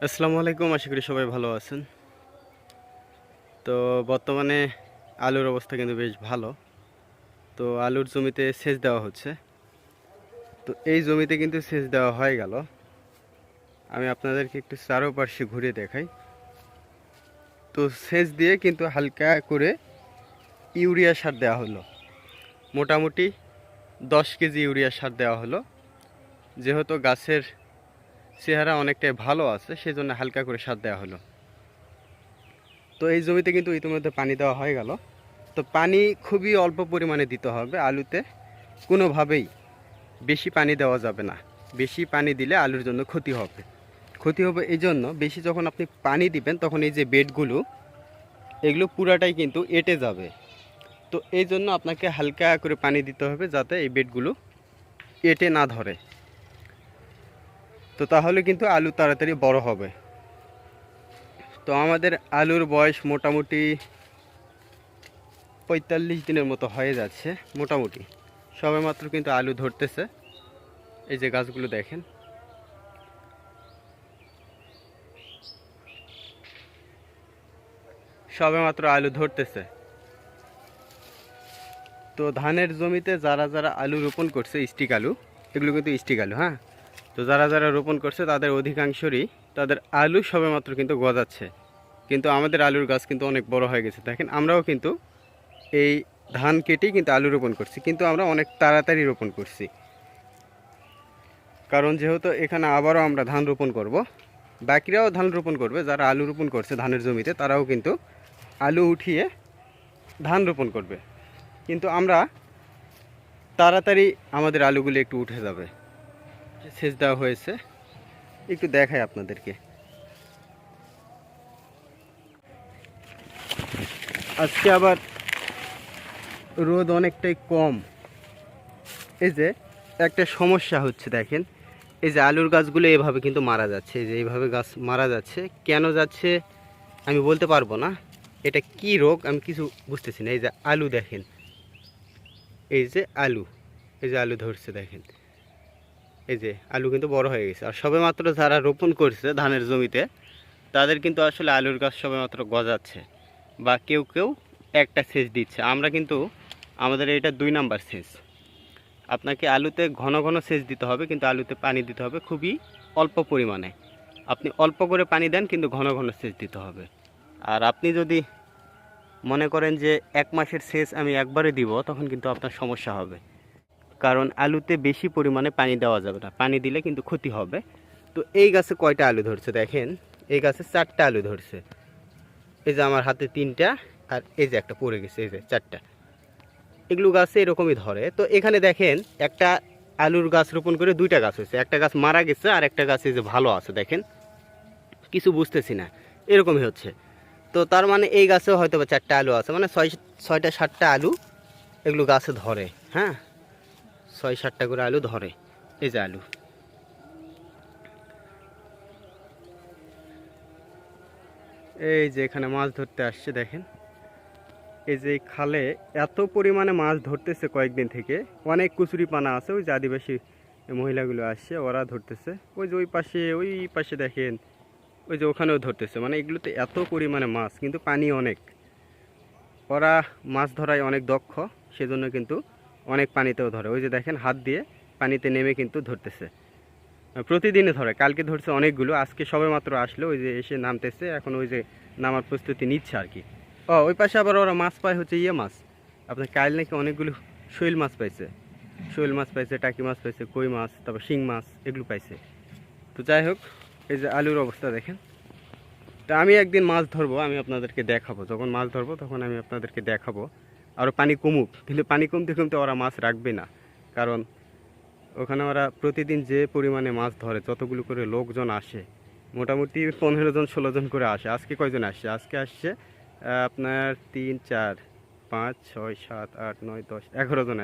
আসসালামু আলাইকুম, আশা করি সবাই ভালো আছেন। তো বর্তমানে আলুর অবস্থা কিন্তু বেশ ভালো। তো আলুর জমিতে সেচ দেওয়া হচ্ছে। তো এই জমিতে কিন্তু সেচ দেওয়া হয়ে গেল। আমি আপনাদেরকে একটু চারপাশে ঘুরে দেখাই। তো সেচ দিয়ে কিন্তু হালকা করে ইউরিয়া সার দেওয়া হলো। মোটামুটি 10 কেজি ইউরিয়া সার দেওয়া হলো। যেহেতু গাছের চেহারা অনেকটাই ভালো আছে, সেজন্য হালকা করে সার দেওয়া হলো। তো এই জমিতে কিন্তু ইতিমধ্যে পানি দেওয়া হয়ে গেল। তো পানি খুবই অল্প পরিমাণে দিতে হবে। আলুতে কোনোভাবেই বেশি পানি দেওয়া যাবে না। বেশি পানি দিলে আলুর জন্য ক্ষতি হবে এই জন্য বেশি যখন আপনি পানি দিবেন তখন এই যে বেডগুলো এগুলো পুরাটাই কিন্তু এঁটে যাবে। তো এই জন্য আপনাকে হালকা করে পানি দিতে হবে যাতে এই বেডগুলো এঁটে না ধরে। তো তাহলে কিন্তু আলু তাড়াতাড়ি বড় হবে। তো আমাদের আলুর বয়স মোটামুটি 45 দিনের মতো হয়ে যাচ্ছে। মোটামুটি সবেমাত্র কিন্তু আলু ধরতেছে। এই যে গাছগুলো দেখেন, সবেমাত্র আলু ধরতেছে। তো ধানের জমিতে যারা যারা আলু রোপণ করছে, স্টিক আলু, এগুলো কিন্তু স্টিক আলু, হ্যাঁ। তো যারা যারা রোপণ করছে তাদের অধিকাংশরই তাদের আলু সবেমাত্র কিন্তু গজাচ্ছে। কিন্তু আমাদের আলুর গাছ কিন্তু অনেক বড় হয়ে গেছে। দেখেন, আমরাও কিন্তু এই ধান কেটেই কিন্তু আলু রোপণ করছি, কিন্তু আমরা অনেক তাড়াতাড়ি রোপণ করছি। কারণ যেহেতু এখানে আবারও আমরা ধান রোপণ করব, বাকিরাও ধান রোপণ করবে। যারা আলু রোপণ করছে ধানের জমিতে তারাও কিন্তু আলু উঠিয়ে ধান রোপণ করবে। কিন্তু আমরা তাড়াতাড়ি আমাদের আলুগুলো একটু উঠে যাবে। সেচ দেওয়া হয়েছে, একটু দেখাই আপনাদেরকে। আজকে আবার রোদ অনেকটাই কম। এই যে একটা সমস্যা হচ্ছে, দেখেন এই যে আলুর গাছগুলো এভাবে কিন্তু মারা যাচ্ছে। এই যে এইভাবে গাছ মারা যাচ্ছে, কেন যাচ্ছে আমি বলতে পারবো না। এটা কি রোগ আমি কিছু বুঝতেছি না। এই যে আলু দেখেন, এই যে আলু, এই যে আলু ধরছে দেখেন। এই যে আলু কিন্তু বড় হয়ে গেছে। আর সবেমাত্র যারা রোপণ করছে ধানের জমিতে তাদের কিন্তু আসলে আলুর গাছ সবেমাত্র গজাচ্ছে, বা কেউ কেউ একটা সেচ দিচ্ছে। আমরা কিন্তু আমাদের এটা 2 নাম্বার সেচ। আপনাকে আলুতে ঘন ঘন সেচ দিতে হবে, কিন্তু আলুতে পানি দিতে হবে খুবই অল্প পরিমাণে। আপনি অল্প করে পানি দেন, কিন্তু ঘন ঘন সেচ দিতে হবে। আর আপনি যদি মনে করেন যে 1 মাসের সেচ আমি একবারে দিব, তখন কিন্তু আপনার সমস্যা হবে। কারণ আলুতে বেশি পরিমাণে পানি দেওয়া যাবে না, পানি দিলে কিন্তু ক্ষতি হবে। তো এই গাছে কয়টা আলু ধরছে দেখেন, এই গাছে 4টা আলু ধরছে। এই যে আমার হাতে 3টা, আর এই যে একটা পড়ে গেছে, এই যে 4টা। এগুলো গাছে এরকমই ধরে। তো এখানে দেখেন একটা আলুর গাছ রোপণ করে 2টা গাছ হয়েছে। একটা গাছ মারা গেছে আর একটা গাছ এই যে ভালো আছে। দেখেন, কিছু বুঝতেছি না, এরকমই হচ্ছে। তো তার মানে এই গাছেও হয়তো বা 4টা আলু আছে, মানে 6টা 7টা আলু এগুলো গাছে ধরে। হ্যাঁ, 6-7টা করে আলু ধরে। এই যে আলু, এই যে এখানে মাছ ধরতে আসছে দেখেন। এই যে খালে এত পরিমাণে মাছ ধরতেছে কয়েকদিন থেকে। অনেক কুচুরি পানা আছে, ওই যে আদিবাসী মহিলাগুলো আসছে, ওরা ধরতেছে। ওই যে ওই পাশে দেখেন, ওই যে ওখানেও ধরতেছে। মানে এগুলোতে এত পরিমাণে মাছ, কিন্তু পানি অনেক। ওরা মাছ ধরায় অনেক দক্ষ, সেজন্য কিন্তু অনেক পানিতেও ধরে। ওই যে দেখেন হাত দিয়ে পানিতে নেমে কিন্তু ধরতেছে। প্রতিদিনে ধরে, কালকে ধরছে অনেকগুলো, আজকে সবে মাত্র আসলো। ওই যে এসে নামতেছে এখন, ওই যে নামার প্রস্তুতি নিচ্ছে আর কি। ওই পাশে আবার ওরা মাছ পায়, হচ্ছে ইয়ে মাছ। আপনার কাল নাকি অনেকগুলো শৈল মাছ পাইছে। শৈল মাছ পাইছে, টাকি মাছ পাইছে, কই মাছ, তারপর শিং মাছ, এগুলো পাইছে। তো যাই হোক, এই যে আলুর অবস্থা দেখেন। তা আমি একদিন মাছ ধরবো, আমি আপনাদেরকে দেখাবো। যখন মাছ ধরবো তখন আমি আপনাদেরকে দেখাবো। আরও পানি কমুক, কিন্তু পানি কমতে কমতে ওরা মাছ রাখবে না। কারণ ওখানে ওরা প্রতিদিন যে পরিমাণে মাছ ধরে, যতগুলো করে লোকজন আসে, মোটামুটি 15 জন 16 জন করে আসে। আজকে কয়জন আসছে? আজকে আসছে আপনার 3 4 5 6 7 8 9 10 11 জন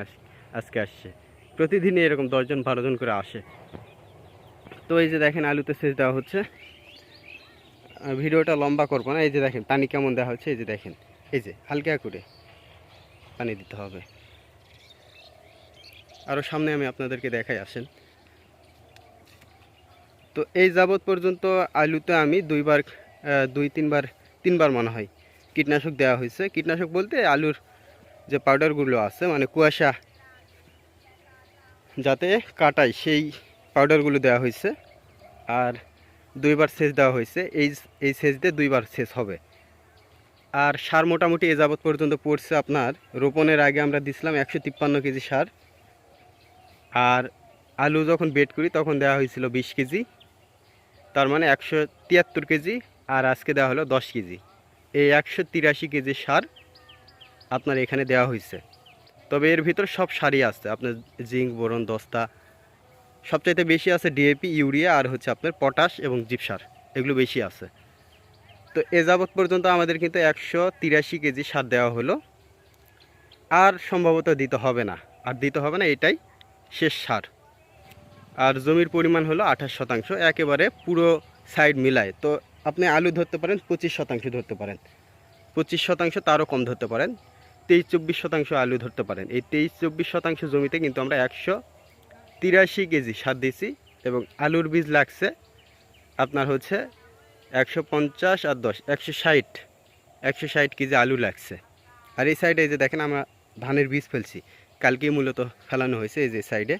আজকে আসছে। প্রতিদিনই এরকম 10 জন 12 জন করে আসে। তো এই যে দেখেন আলুতে সেচ দেওয়া হচ্ছে। ভিডিওটা লম্বা করবো না। এই যে দেখেন পানি কেমন দেওয়া হচ্ছে। এই যে দেখেন, এই যে হালকা করে পানি দিতে হবে। আরও সামনে আমি আপনাদেরকে দেখাই, আসেন। তো এই যাবৎ পর্যন্ত আলুতে আমি তিনবার মনে হয় কীটনাশক দেওয়া হয়েছে। কীটনাশক বলতে আলুর যে পাউডারগুলো আছে মানে কুয়াশা যাতে কাটায় সেই পাউডারগুলো দেওয়া হয়েছে। আর 2বার সেচ দেওয়া হয়েছে, এই সেচ দিয়ে 2বার সেচ হবে। আর সার মোটামুটি এ যাবৎ পর্যন্ত পড়ছে আপনার রোপণের আগে আমরা দিছিলাম 153 কেজি সার, আর আলু যখন বেড করি তখন দেওয়া হয়েছিল 20 কেজি, তার মানে 173 কেজি। আর আজকে দেওয়া হলো 10 কেজি। এই 183 কেজি সার আপনার এখানে দেওয়া হয়েছে। তবে এর ভিতর সব সারই আছে, আপনার জিঙ্ক, বোরন, দস্তা, সবচাইতে বেশি আছে ডিএপি, ইউরিয়া, আর হচ্ছে আপনার পটাশ এবং জিপসার, এগুলো বেশি আছে। তো এ যাবৎ পর্যন্ত আমাদের কিন্তু 183 কেজি সার দেওয়া হলো। আর সম্ভবত দিতে হবে না, এটাই শেষ সার। আর জমির পরিমাণ হলো 28%, একেবারে পুরো সাইড মিলায়। তো আপনি আলু ধরতে পারেন 25% ধরতে পারেন, 25%, তারও কম ধরতে পারেন, 23-24% আলু ধরতে পারেন। এই 23-24% জমিতে কিন্তু আমরা 183 কেজি সার দিয়েছি, এবং আলুর বীজ লাগছে আপনার হচ্ছে 150 আর 10 160 কেজি আলু লাগছে। আর এই সাইডে এই যে দেখেন আমরা ধানের বীজ ফেলছি, কালকেই মূলত ফেলানো হয়েছে এই যে সাইডে।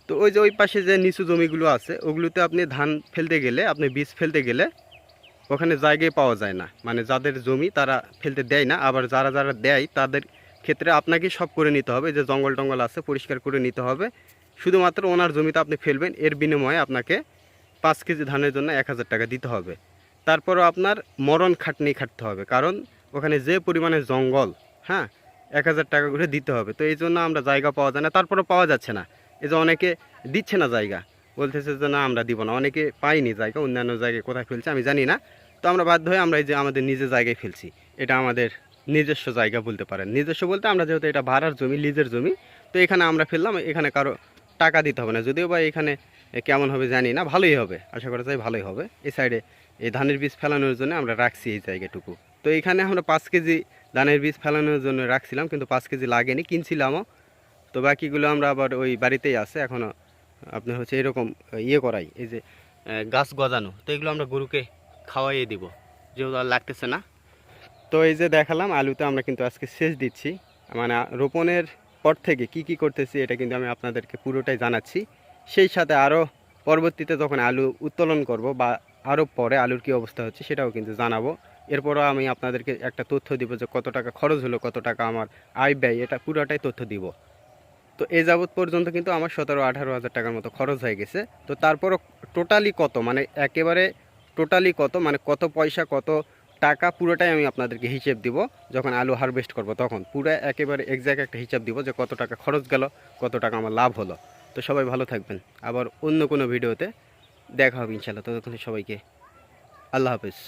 তো ওই যে ওই পাশে যে নিচু জমিগুলো আছে ওগুলোতে আপনি ধান ফেলতে গেলে, আপনি বীজ ফেলতে গেলে ওখানে জায়গায় পাওয়া যায় না, মানে যাদের জমি তারা ফেলতে দেয় না। আবার যারা যারা দেয় তাদের ক্ষেত্রে আপনাকে সব করে নিতে হবে, যে জঙ্গল টঙ্গল আছে পরিষ্কার করে নিতে হবে। শুধুমাত্র ওনার জমিতে আপনি ফেলবেন, এর বিনিময়ে আপনাকে 5 কেজি ধানের জন্য 1000 টাকা দিতে হবে। তারপরও আপনার মরণ খাটনি খাটতে হবে, কারণ ওখানে যে পরিমাণে জঙ্গল, হ্যাঁ, 1000 টাকা করে দিতে হবে। তো এই জন্য আমরা জায়গা পাওয়া যায় না, তারপরেও পাওয়া যাচ্ছে না। এই যে অনেকে দিচ্ছে না জায়গা, বলতেছে যে না আমরা দিব না, অনেকে পাইনি জায়গা, অন্যান্য জায়গায় কোথায় ফেলছে আমি জানি না। তো আমরা বাধ্য হয়ে আমরা এই যে আমাদের নিজের জায়গায় ফেলছি, এটা আমাদের নিজস্ব জায়গা বলতে পারেন। নিজস্ব বলতে আমরা যেহেতু এটা ভাড়ার জমি, লিজের জমি, তো এখানে আমরা ফেললাম, এখানে কারো টাকা দিতে হবে না। যদিও বা এখানে কেমন হবে জানি না, ভালোই হবে, আশা করা যায় ভালোই হবে। এই সাইডে এই ধানের বীজ ফেলানোর জন্য আমরা রাখছি এই জায়গাটুকু। তো এইখানে আমরা 5 কেজি ধানের বীজ ফেলানোর জন্য রাখছিলাম, কিন্তু 5 কেজি লাগেনি, কিনছিলামও। তো বাকিগুলো আমরা আবার ওই বাড়িতেই আছে এখনও, আপনার হচ্ছে এরকম ইয়ে করাই, এই যে গাছ গজানো, তো এগুলো আমরা গরুকে খাওয়াইয়ে দিব, যেহেতু আর লাগতেছে না। তো এই যে দেখালাম আলুতে আমরা কিন্তু আজকে সেচ দিচ্ছি, মানে রোপণের পর থেকে কি কি করতেছি এটা কিন্তু আমি আপনাদেরকে পুরোটাই জানাচ্ছি। সেই সাথে আরও পরবর্তীতে যখন আলু উত্তোলন করব বা আরও পরে আলুর কী অবস্থা হচ্ছে সেটাও কিন্তু জানাবো। এরপরও আমি আপনাদেরকে একটা তথ্য দিব যে কত টাকা খরচ হলো, কত টাকা আমার আয় ব্যয়, এটা পুরোটাই তথ্য দিব। তো এ যাবৎ পর্যন্ত কিন্তু আমার 17-18 হাজার টাকার মতো খরচ হয়ে গেছে। তো তারপরও টোটালি কত, মানে একেবারে টোটালি কত, মানে কত পয়সা কত টাকা পুরোটাই আমি আপনাদেরকে হিসেব দিব যখন আলু হারভেস্ট করব, তখন পুরো একেবারে এক্স্যাক্ট একটা হিসাব দিব যে কত টাকা খরচ গেল, কত টাকা আমার লাভ হলো। তো সবাই ভালো থাকবেন, আবার অন্য কোনো ভিডিওতে দেখা হবে ইনশাআল্লাহ। ততক্ষণ সবাইকে আল্লাহ হাফেজ।